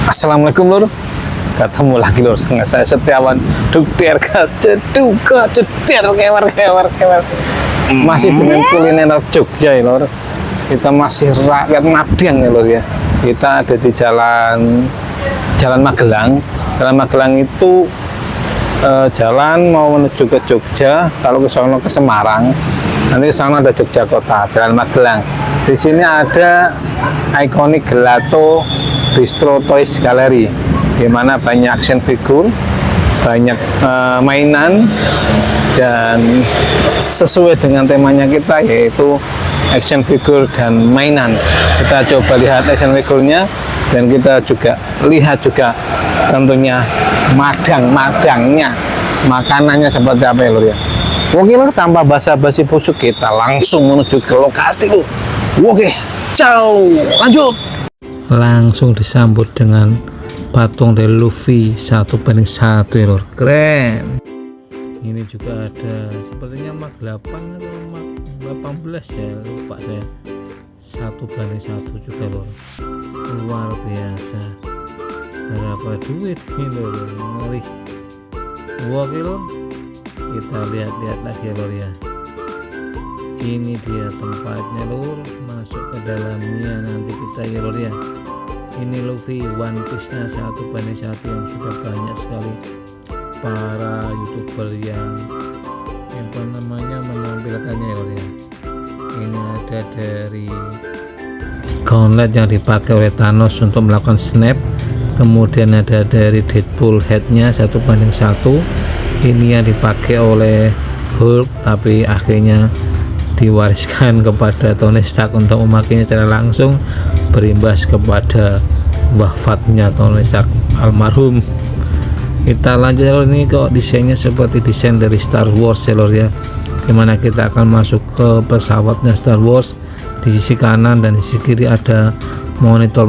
Assalamualaikum lur, ketemu lagi lur dengan saya Setiawan Dukter Duka Cedir kewer. Masih dengan kuliner Jogja ya lur. Kita masih rakyat Madang ya lur ya. Kita ada di Jalan Magelang. Jalan Magelang itu jalan mau menuju ke Jogja. Kalau ke sono ke Semarang, nanti ke sana ada Jogja Kota, Jalan Magelang. Di sini ada ikonik gelato Bistro Toys Gallery, di mana banyak action figure, banyak mainan, dan sesuai dengan temanya kita yaitu action figure dan mainan. Kita coba lihat action figurnya dan kita juga lihat juga tentunya madangnya, makanannya seperti apa ya lur ya. Oke lur, tanpa basa-basi busuk kita langsung menuju ke lokasi lur. Oke, ciao, lanjut. Langsung disambut dengan patung dari Luffy 1:1 ya lor, keren. Ini juga ada sepertinya Mark 8 atau Mark 18 ya, lupa saya. 1:1 juga lor, luar biasa. Berapa duit ini lor, ngeri. Oke lor, kita lihat-lihat lagi ya lor ya. Ini dia tempatnya lur, masuk ke dalamnya nanti kita ya lur ya. Ini Luffy One Piece nya 1:1 yang sudah banyak sekali para youtuber yang menampilkannya ya lur ya. Ini ada dari gauntlet yang dipakai oleh Thanos untuk melakukan snap, kemudian ada dari Deadpool headnya 1:1. Ini yang dipakai oleh Hulk tapi akhirnya diwariskan kepada Tony Stark untuk memakainya secara langsung, berimbas kepada wafatnya Tony Stark almarhum. Kita lanjut, ini kok desainnya seperti desain dari Star Wars ya lor ya, dimana kita akan masuk ke pesawatnya Star Wars. Di sisi kanan dan di sisi kiri ada monitor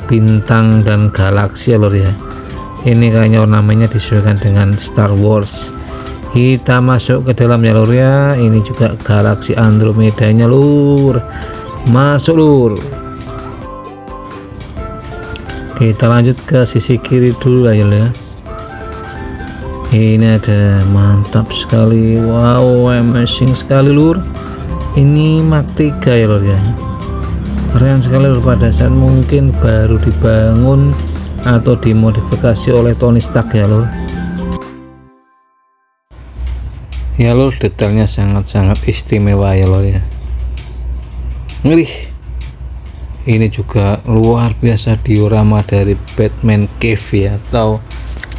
bintang dan galaksi ya lor ya. Ini kayaknya ornamennya disesuaikan dengan Star Wars. Kita masuk ke dalam ya lur ya. Ini juga galaksi Andromeda-nya lur. Masuk lur. Kita lanjut ke sisi kiri dulu ya lur ya. Ini ada, mantap sekali. Wow, amazing sekali lur. Ini Mark 3 ya lur ya. Keren sekali lur, pada saat mungkin baru dibangun atau dimodifikasi oleh Tony Stark ya lur. Ya lor, detailnya sangat-sangat istimewa ya lor ya. Ngeri. Ini juga luar biasa diorama dari Batman Cave ya, atau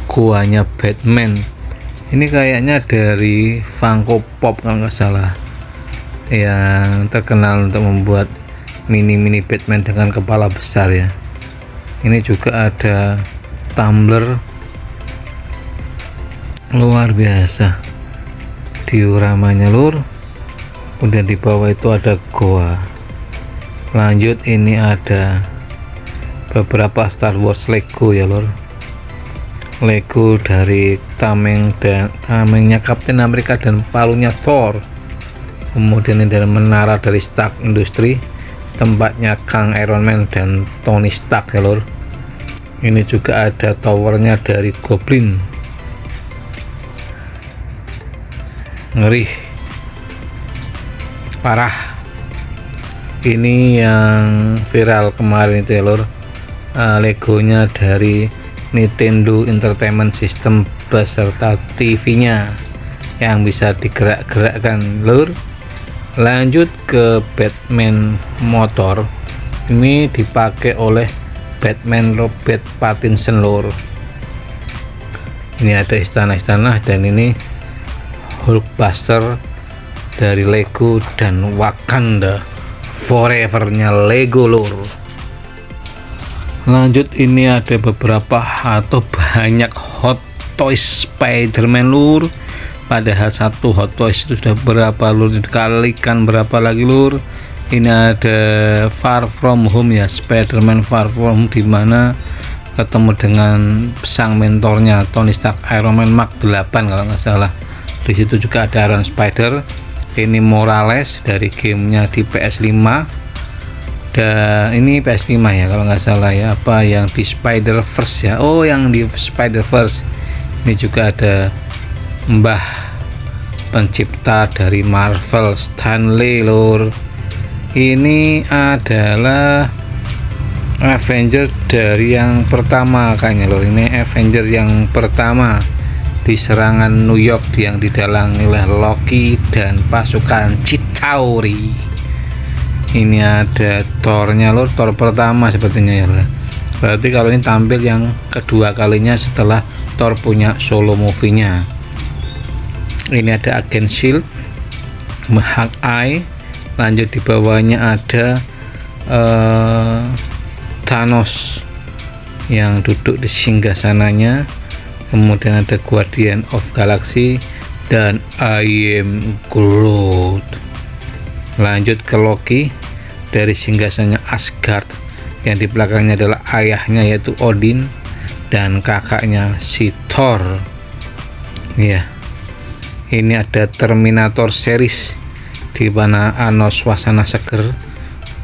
guanya Batman. Ini kayaknya dari Funko Pop kalau nggak salah, yang terkenal untuk membuat mini Batman dengan kepala besar ya. Ini juga ada tumbler, luar biasa dioramanya lur. Kemudian di bawah itu ada goa. Lanjut, ini ada beberapa Star Wars Lego ya lur. Lego dari tamengnya Captain America dan palunya Thor. Kemudian ini dari menara dari Stark Industry, tempatnya Kang Iron Man dan Tony Stark ya lur. Ini juga ada towernya dari Goblin. Ngeri, parah. Ini yang viral kemarin itu ya lur, Legonya dari Nintendo Entertainment System beserta TV-nya yang bisa digerak-gerakkan lur. Lanjut ke Batman motor. Ini dipakai oleh Batman Robert Pattinson lur. Ini ada istana-istana, dan ini Hulkbuster dari Lego dan Wakanda Forever-nya Lego lur. Lanjut, ini ada beberapa atau banyak Hot Toys Spider-Man lur. Padahal satu Hot Toys itu sudah berapa lur, dikalikan berapa lagi lur. Ini ada Far From Home ya, Spider-Man Far From Home, dimana ketemu dengan sang mentornya Tony Stark, Iron Man Mark 8 kalau nggak salah. Di situ juga ada Iron Spider. Ini Morales dari gamenya di PS5, ada ini PS5 ya kalau nggak salah ya, apa yang di Spider-Verse ya, oh yang di Spider-Verse ini juga ada mbah pencipta dari Marvel, Stan Lee lur. Ini adalah Avenger dari yang pertama kayaknya lur, ini Avenger yang pertama di serangan New York yang didalangi oleh Loki dan pasukan Chitauri. Ini ada Thor-nya lur, Thor pertama sepertinya ya lur. Berarti kalau ini tampil yang kedua kalinya setelah Thor punya solo movie-nya. Ini ada Agent Shield, Hawkeye, lanjut di bawahnya ada Thanos yang duduk di singgasananya, kemudian ada Guardian of Galaxy dan I Am Groot. Lanjut ke Loki dari singgasananya Asgard, yang di belakangnya adalah ayahnya yaitu Odin dan kakaknya si Thor. Ya, ini ada Terminator series di mana Arnold Schwarzenegger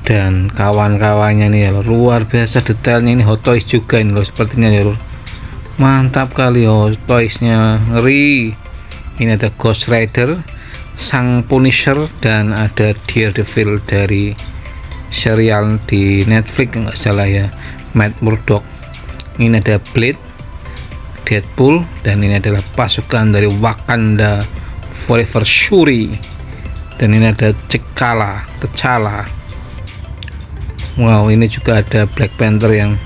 dan kawan-kawannya nih ya lor. Luar biasa detailnya, ini Hot Toys juga ini loh sepertinya ya lor. Mantap kali Hot Toysnya, ngeri. Ini ada Ghost Rider, Sang Punisher, dan ada Daredevil dari serial di Netflix nggak salah ya, Matt Murdock. Ini ada Blade, Deadpool, dan ini adalah pasukan dari Wakanda Forever Shuri, dan ini ada T'Challa. Wow, ini juga ada Black Panther yang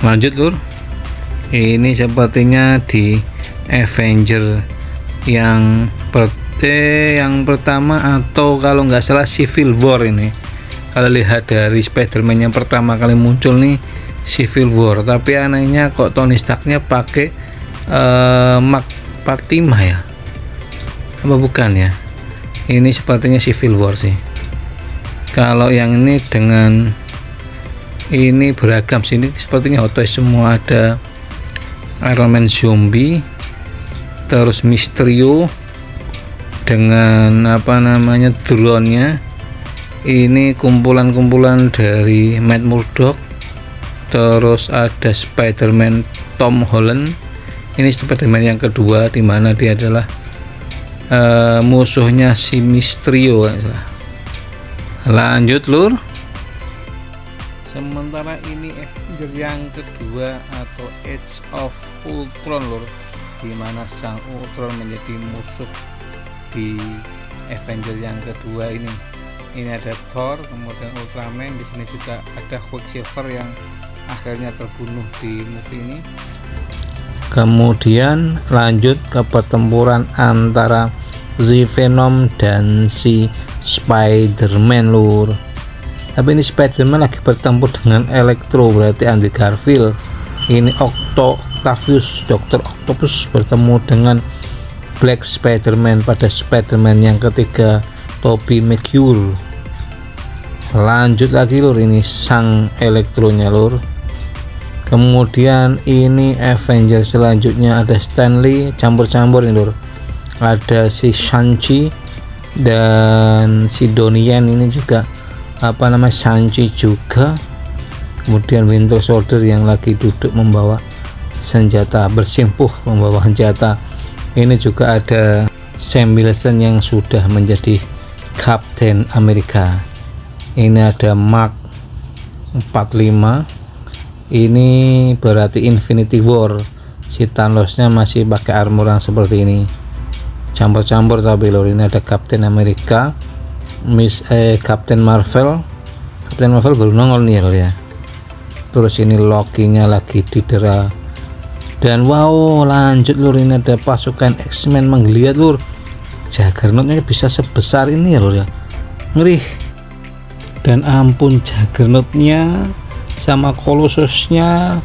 lanjut lur. Ini sepertinya di Avenger yang pertama, atau kalau nggak salah Civil War. Ini kalau lihat dari Spider-Man yang pertama kali muncul nih Civil War, tapi anehnya kok Tony Starknya pakai Mark 45 ya, apa bukan ya? Ini sepertinya Civil War sih. Kalau yang ini dengan ini beragam sini, sepertinya Hot Toys semua. Ada Iron Man zombie, terus Mysterio dengan apa namanya drone-nya. Ini kumpulan-kumpulan dari Matt Murdock. Terus ada Spider-Man Tom Holland. Ini Spider-Man yang kedua, dimana dia adalah musuhnya si Mysterio. Lanjut lur. Sementara ini Avenger yang kedua atau Age of Ultron lur, dimana sang Ultron menjadi musuh di Avenger yang kedua ini. Ini ada Thor, kemudian Ultraman. Di sini juga ada Quicksilver yang akhirnya terbunuh di movie ini. Kemudian lanjut ke pertempuran antara si Venom dan si Spider-Man lur. Tapi ini Spider-Man lagi bertempur dengan Electro, berarti Andrew Garfield. Ini Octavius, Dr. Octopus bertemu dengan Black Spider-Man pada Spider-Man yang ketiga, Tobey Maguire. Lanjut lagi lur, ini sang Elektronya lur. Kemudian ini Avenger selanjutnya ada Stan Lee, campur-campur ini lur. Ada si Shang-Chi dan si Donnie Yen, ini juga apa nama Shang-Chi juga. Kemudian Winter Soldier yang lagi duduk membawa senjata, bersimpuh membawa senjata. Ini juga ada Sam Wilson yang sudah menjadi Captain America. Ini ada Mark 45. Ini berarti Infinity War. Si Thanosnya masih pakai armor yang seperti ini. Campur-campur tapi lor. Ini ada Captain America, Captain Marvel. Captain Marvel baru nongol nih lor ya. Terus ini Loki-nya lagi didera. Dan wow, lanjut lur, ini ada pasukan X-Men menggeliat lur. Juggernaut-nya bisa sebesar ini ya lur ya. Ngeri. Dan ampun, Juggernaut-nya sama Colossus-nya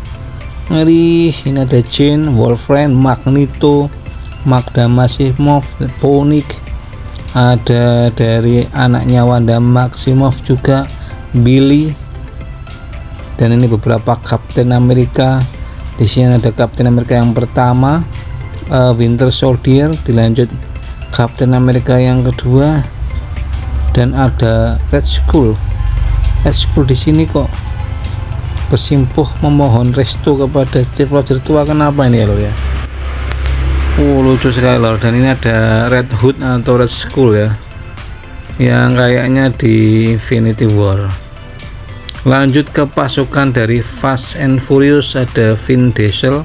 ngeri. Ini ada Jean, Wolverine, Magneto, Magda Maximoff, Phoenix. Ada dari anaknya Wanda Maximoff juga, Billy. Dan ini beberapa Captain America. Di sini ada Captain America yang pertama, Winter Soldier, dilanjut Captain America yang kedua. dan ada Red Skull di sini kok bersimpuh memohon restu kepada Steve Rogers tua. Kenapa ini ya lor ya? Lucu sekali lor. Dan ini ada Red Hood atau Red Skull ya, yang kayaknya di Infinity War. Lanjut ke pasukan dari Fast and Furious, ada Vin Diesel.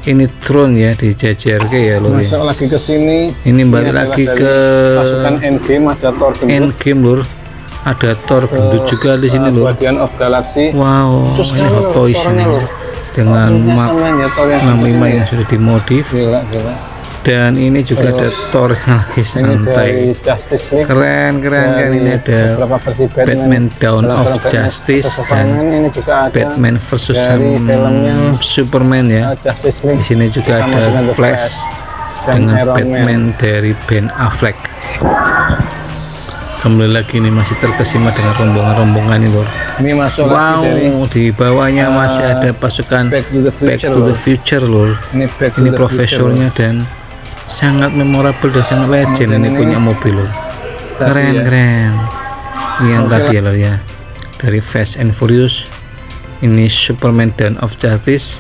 Ini Tron ya di JJRK ya lor. Masuk lagi ke sini. Ini balik lagi ke pasukan Endgame, ada Thor gendut. Endgame lur. Ada Thor gendut juga di sini lur. Guardian of Galaxy. Wow, ini Hot Toys ini dengan Mark 65 yang sudah dimodif. Gila. Dan ini juga ada Thor yang lagi santai. Justice League. Keren kan, ini ada versi Batman Dawn of Justice dan ini juga ada Batman versus filmnya Superman ya. Justice League. Di sini juga ada Flash dengan Batman dari Ben Affleck. Kembali lagi ini masih terkesima dengan rombongan-rombongan ini lor. Ini masuk lagi dari di bawahnya masih ada pasukan Back to the Future lor. Ini profesornya dan sangat memorable dan sangat legend. Ini punya mobil lor. Keren. Ini yang tadi ya lor ya, dari Fast and Furious. Ini Superman Dawn of Justice,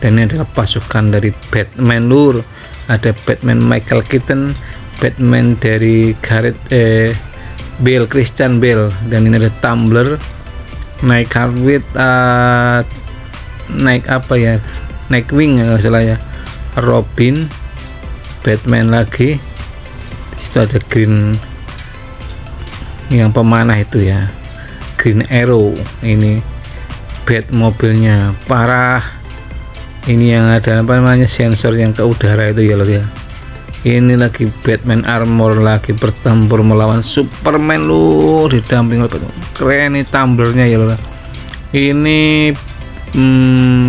dan ini adalah pasukan dari Batman lur. Ada Batman Michael Keaton, Batman dari Christian Bale, dan ini ada Tumbler, naik Harvey, naik apa ya, Nightwing ya salah ya, Robin, Batman lagi. Di situ ada Green yang pemanah itu ya, Green Arrow. Ini Batmobilnya parah. Ini yang ada apa namanya, sensor yang ke udara itu ya lor ya. Ini lagi Batman Armor lagi bertempur melawan Superman lur, didamping oleh Batman. Keren nih tumblernya ya lur. Ini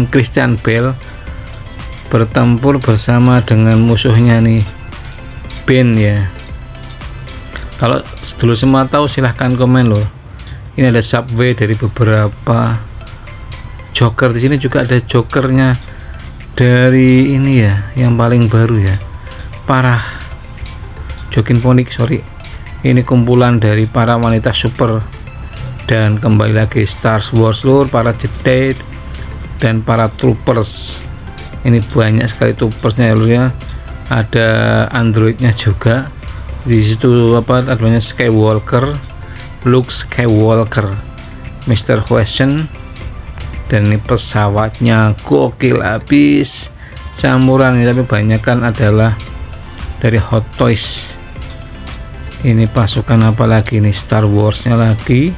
Christian Bale bertempur bersama dengan musuhnya nih, Ben ya. Kalau dulu semua tahu silahkan komen lur. Ini ada Subway dari beberapa Joker. Di sini juga ada Jokernya dari ini ya, yang paling baru ya, parah. Joaquin Phoenix, sorry. Ini kumpulan dari para wanita super. Dan kembali lagi Star Wars lur, para Jedi dan para troopers. Ini banyak sekali troopersnya ya lur ya. Ada androidnya juga. Di situ apa adanya Skywalker, Luke Skywalker, Mr. Question. Dan ini pesawatnya gokil habis, samuran ini, tapi banyak kan adalah dari Hot Toys. Ini pasukan apa lagi nih, Star Warsnya lagi.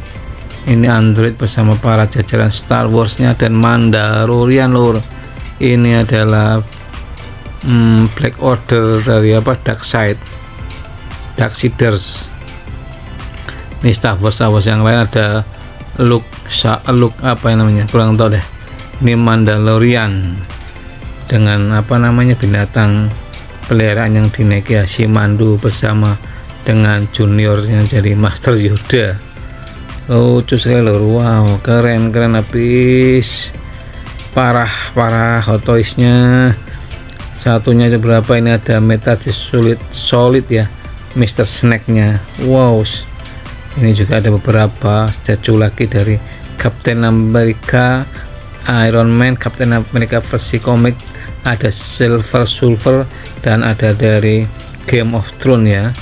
Ini Android bersama para jajaran Star Warsnya dan Mandalorian lur. Ini adalah Black Order dari apa, Darksiders. Ini Star Wars yang lain ada Luke apa yang namanya, kurang tahu deh. Ini Mandalorian dengan apa namanya, binatang peliharaan yang dinaiki Mandu bersama dengan juniornya jadi Master Yoda. Lucu sekali lor. Wow, keren habis, parah Hot Toys-nya. Satunya ada berapa, ini ada Metal Solid ya, Mr. Snack-nya. Wow, ini juga ada beberapa statue lagi dari Captain America, Iron Man, Captain America versi komik, ada Silver Surfer, dan ada dari Game of Thrones ya,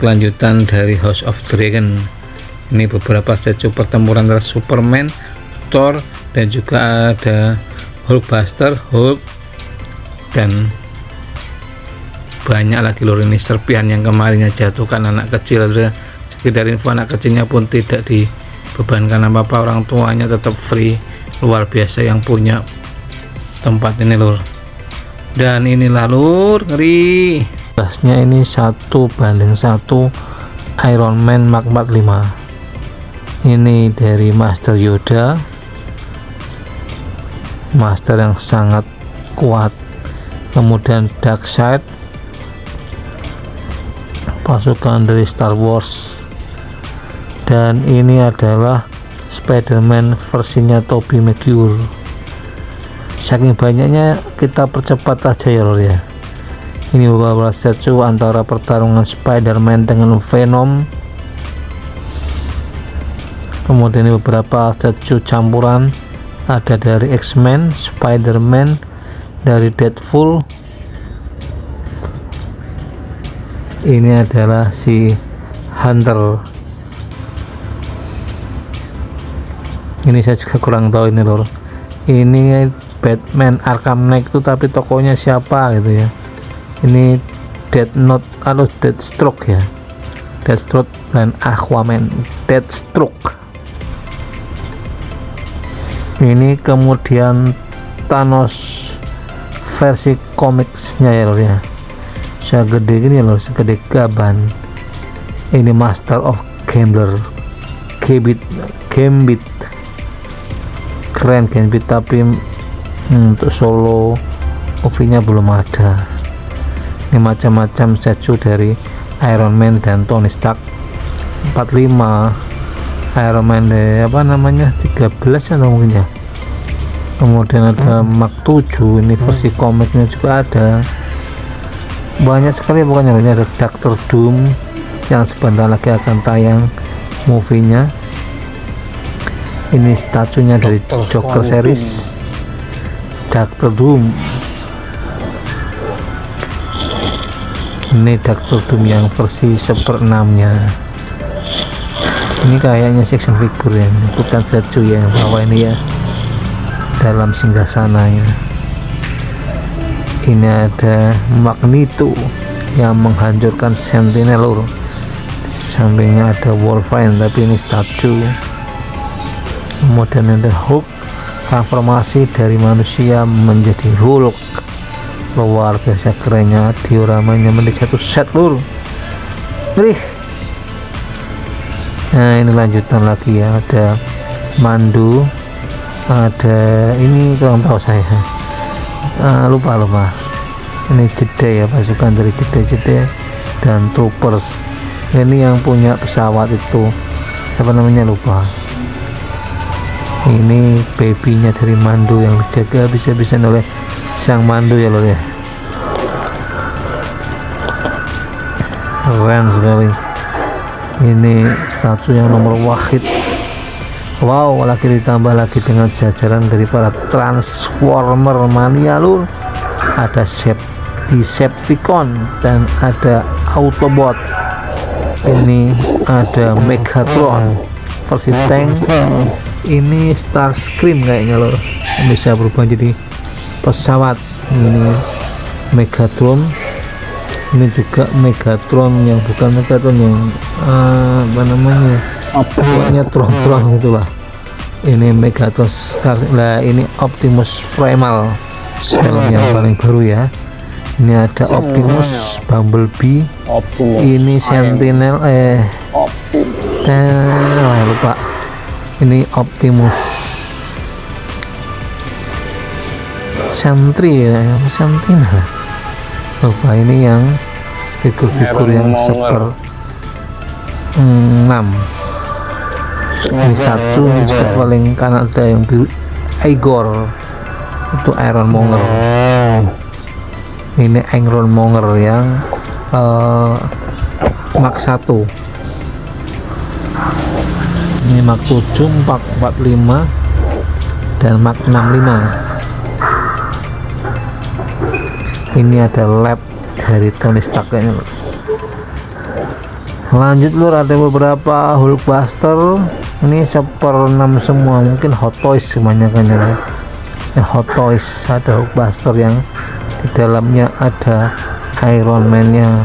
kelanjutan dari House of Dragon. Ini beberapa statue pertempuran antara Superman, Thor, dan juga ada Hulkbuster, Hulk, dan banyak lagi lor. Ini serpihan yang kemarinnya jatuhkan anak kecil. Dari info, anak kecilnya pun tidak dibebankan apa-apa, orang tuanya tetap free. Luar biasa yang punya tempat ini lur. Dan inilah lur, ngeri. Gasnya ini 1:1 Iron Man Mark 45. Ini dari Master Yoda, Master yang sangat kuat. Kemudian Darkseid, pasukan dari Star Wars. Dan ini adalah Spider-Man versinya Tobey Maguire. Saking banyaknya kita percepat aja ya lor ya. Ini beberapa statue antara pertarungan Spider-Man dengan Venom, Kemudian ini beberapa statue campuran, ada dari X-Men, Spider-Man, dari Deadpool. Ini adalah si Hunter. Ini saya juga kurang tahu ini lor. Ini Batman Arkham Knight itu, tapi tokonya siapa gitu ya. Ini Death Note atau Deathstroke ya. Deathstroke dan Aquaman. Deathstroke. Ini kemudian Thanos versi komiksnya ya lor ya. Segede gini loh, segede gaban. Ini Master of Gambler, Gambit. Keren Gambit, tapi untuk solo movie-nya belum ada. Ini macam-macam statue dari Iron Man dan Tony Stark. 45 Iron Man deh, apa namanya, 13 atau mungkin ya. Kemudian ada Mark 7, ini versi komiknya juga ada. Banyak sekali pokoknya. Ini ada Doctor Doom yang sebentar lagi akan tayang movie-nya. Ini statunya dari Joker series. Doctor Doom. Ini Doctor Doom yang versi 1/6-nya. Ini kayaknya section figure ya, ini bukan statue ya, bahwa ini ya dalam singgasananya. Ini ada Magneto yang menghancurkan Sentinel. Sampingnya ada Wolverine, tapi ini statue. Kemudian ada Hulk, transformasi dari manusia menjadi Hulk. Luar biasa kerennya, dioramanya menjadi satu set lur. Ngeri. Nah ini lanjutan lagi ya, ada Mandu, ada ini kurang tahu saya. Lupa ini Jedi ya, pasukan dari Jedi dan Troopers. Ini yang punya pesawat itu apa namanya, lupa. Ini babynya dari Mandu yang dijaga bisa-bisan oleh sang Mandu ya lor ya. Keren sekali. Ini statue yang nomor wahid. Wow, lagi ditambah lagi dengan jajaran dari para Transformer mania lur. Ada Decepticon dan ada Autobot. Ini ada Megatron versi tank. Ini Starscream kayaknya lur, bisa berubah jadi pesawat. Ini Megatron. Ini juga Megatron yang bukan Megatron, yang apa namanya, pokoknya Tron gitulah. Ini Megatron lah. Ini Optimus Primal, film yang paling baru ya. Ini ada Optimus, Bumblebee. Ini Sentinel lupa. Ini Optimus Sentry ya, Sentinel lupa. Ini yang figur-figur yang 1/6. Ini statue juga paling kanan ada yang biru, Igor, itu Iron Monger. Ini Iron Monger yang Mark 1. Ini Mark 7, Mark 45 dan Mark 65. Ini ada lab dari Tony Stark kayaknya. Lanjut lur, ada beberapa Hulkbuster. Ini 1/6 semua, mungkin Hot Toys kebanyakan ya. Hot Toys, ada Hulkbuster yang di dalamnya ada Iron Man-nya.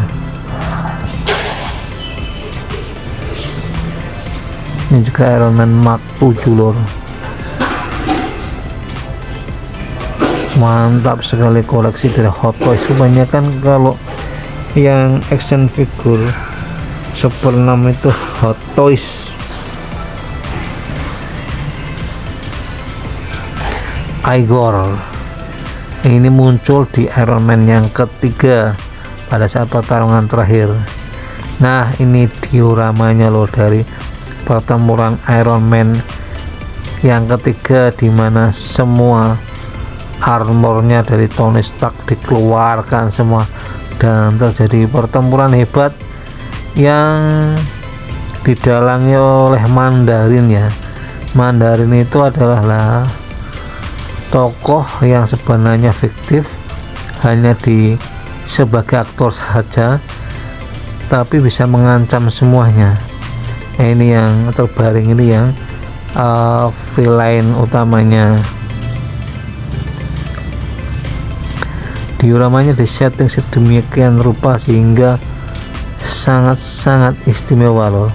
Ini juga Iron Man Mark 7 lor. Mantap sekali koleksi dari Hot Toys. Kebanyakan kalau yang action figure 1/6 itu Hot Toys. Igor ini muncul di Iron Man yang ketiga pada saat pertarungan terakhir. Nah ini dioramanya loh dari pertempuran Iron Man yang ketiga, dimana semua armornya dari Tony Stark dikeluarkan semua dan terjadi pertempuran hebat yang didalangi oleh Mandarin ya. Mandarin itu adalah tokoh yang sebenarnya fiktif, hanya sebagai aktor saja, tapi bisa mengancam semuanya. Ini yang terbaring, ini yang villain utamanya. Dioramanya disetting sedemikian rupa sehingga sangat-sangat istimewa lor.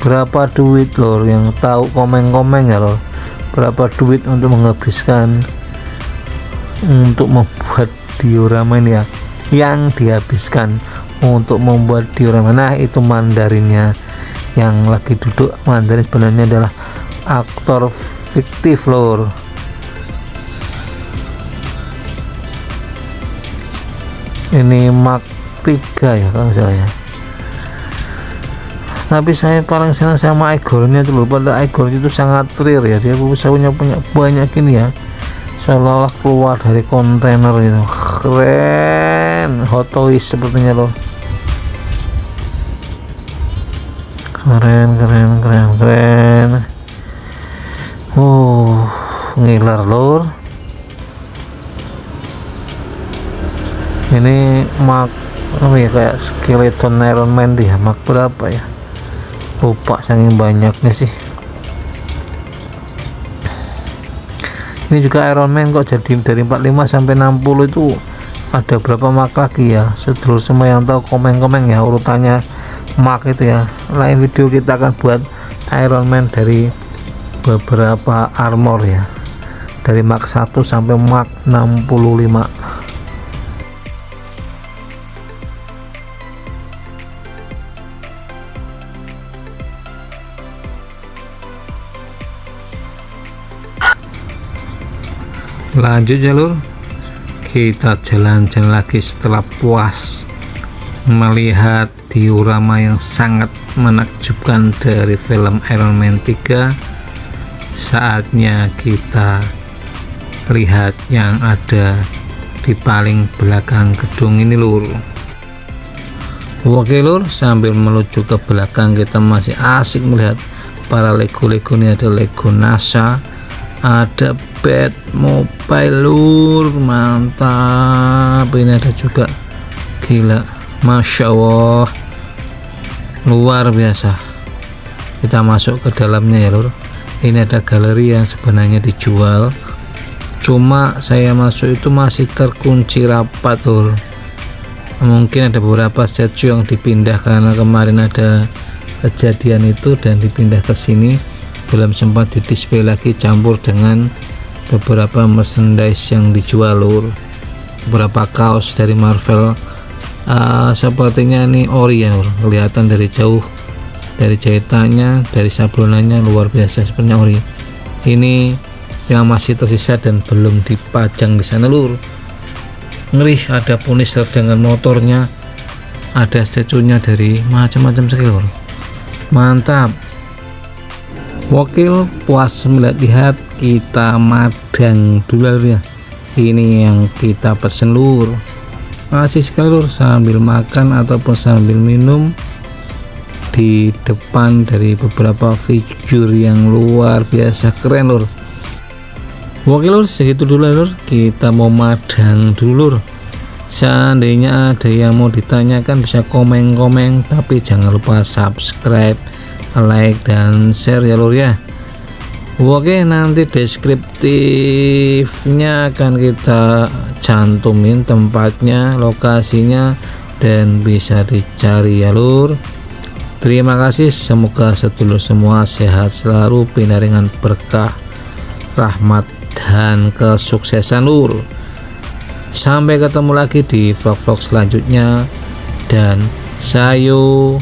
Berapa duit lor, yang tahu komen-komen ya lor, berapa duit untuk menghabiskan untuk membuat diorama ini ya, yang dihabiskan untuk membuat diorama. Nah itu Mandarinnya yang lagi duduk. Mandarin sebenarnya adalah aktor fiktif lor. Ini Mark 3 ya kalau salah ya. Tapi saya paling senang sama Igornya itu loh. Pada Igor itu sangat real ya, dia bisa punya banyak ini ya, seolah-olah keluar dari kontainer itu. Keren, Hot Toys sepertinya loh. Keren. Ngiler lor. Ini Mark ya, kayak skeleton Iron Man dia. Mark berapa ya, lupa saking banyaknya sih. Ini juga Iron Man kok jadi dari 45 sampai 60 itu ada berapa Mark lagi ya. Sedulur semua yang tahu komen-komen ya urutannya Mark itu ya. Lain video kita akan buat Iron Man dari beberapa armor ya, dari Mark 1 sampai Mark 65. Lanjut jalur, kita jalan-jalan lagi setelah puas melihat diorama yang sangat menakjubkan dari film Iron Man 3. Saatnya kita lihat yang ada di paling belakang gedung ini lur. Oke lur, sambil menuju ke belakang kita masih asik melihat para Lego-Lego. Ini ada Lego NASA, ada Batmobile lur, mantap. Ini ada juga, gila, Masya Allah, luar biasa. Kita masuk ke dalamnya ya lur. Ini ada galeri yang sebenarnya dijual, cuma saya masuk itu masih terkunci rapat lur. Mungkin ada beberapa statue yang dipindah karena kemarin ada kejadian itu dan dipindah ke sini, belum sempat didisplay lagi, campur dengan beberapa merchandise yang dijual lur. Beberapa kaos dari Marvel, sepertinya ini ori ya lur, kelihatan dari jauh, dari jahitannya, dari sablonannya luar biasa, sepertinya ori. Ini yang masih tersisa dan belum dipajang di sana lur. Ngeri, ada Punisher dengan motornya, ada statue-nya dari macam-macam sekali lur, mantap. Wakil puas melihat, kita madang dulu ya. Ini yang kita pesen lur, masih sekali lur, sambil makan ataupun sambil minum di depan dari beberapa figur yang luar biasa keren lur. Oke lur, segitu dulu lur, kita mau madang dulu lur. Seandainya ada yang mau ditanyakan bisa komen-komen, tapi jangan lupa subscribe, like dan share ya lur ya. Oke, nanti deskriptifnya akan kita cantumin tempatnya, lokasinya, dan bisa dicari ya lur. Terima kasih, semoga sedulur semua sehat selalu, pinaringan berkah, rahmat dan kesuksesan lur. Sampai ketemu lagi di vlog-vlog selanjutnya, dan sayonara.